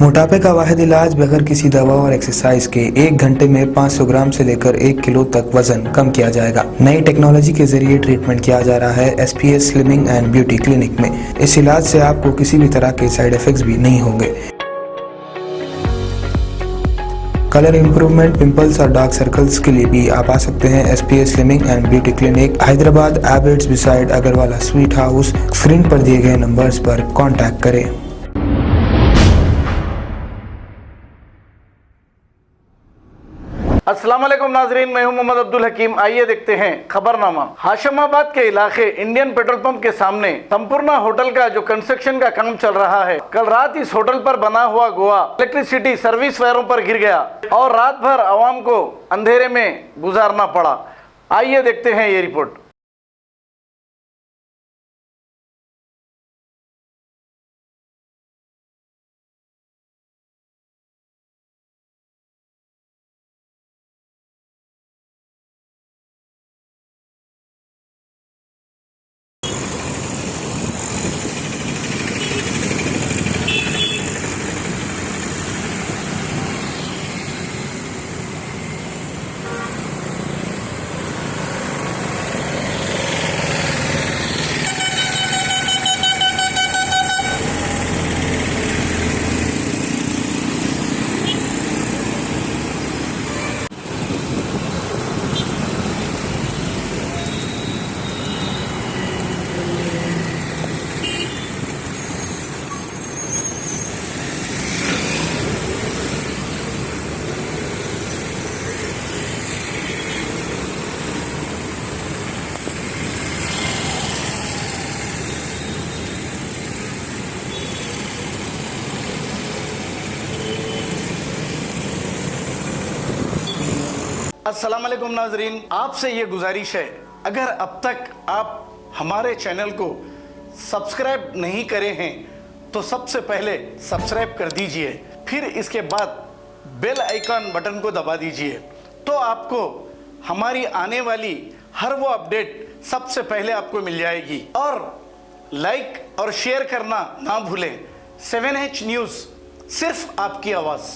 मोटापे का वाहिद इलाज बगैर किसी दवा और एक्सरसाइज के 1 घंटे में 500 ग्राम से लेकर 1 किलो तक वजन कम किया जाएगा। नई टेक्नोलॉजी के जरिए ट्रीटमेंट किया जा रहा है SPS slimming and beauty clinic में। इस इलाज से आपको किसी भी तरह के साइड इफेक्ट्स भी नहीं होंगे। कलर इंप्रूवमेंट, पिंपल्स और डार्क सर्कल्स के लिए भी आप आ सकते हैं SPS slimming and beauty clinic, Hyderabad, Abids beside Agarwala sweet house. Screen पर दिए गए नंबर्स पर कॉन्टैक्ट करें। अस्सलाम वालेकुम नाजरीन, मैं हूं मोहम्मद अब्दुल हकीम। आइए देखते हैं खबरनामा। हाशिमाबाद के इलाके इंडियन पेट्रोल पंप के सामने संपूर्ण होटल का जो कंस्ट्रक्शन का काम चल रहा है, कल रात इस होटल पर बना हुआ गोवा इलेक्ट्रिसिटी सर्विस वायरों पर गिर गया और रात भर आवाम को अंधेरे में गुजारना पड़ा। आइए देखते हैं ये रिपोर्ट। अस्सलाम वालेकुम नाजरीन, आपसे ये गुजारिश है, अगर अब तक आप हमारे चैनल को सब्सक्राइब नहीं करे हैं तो सबसे पहले सब्सक्राइब कर दीजिए, फिर इसके बाद बेल आइकन बटन को दबा दीजिए, तो आपको हमारी आने वाली हर वो अपडेट सबसे पहले आपको मिल जाएगी। और लाइक और शेयर करना ना भूलें। 7H न्यूज़, सिर्फ आपकी आवाज़।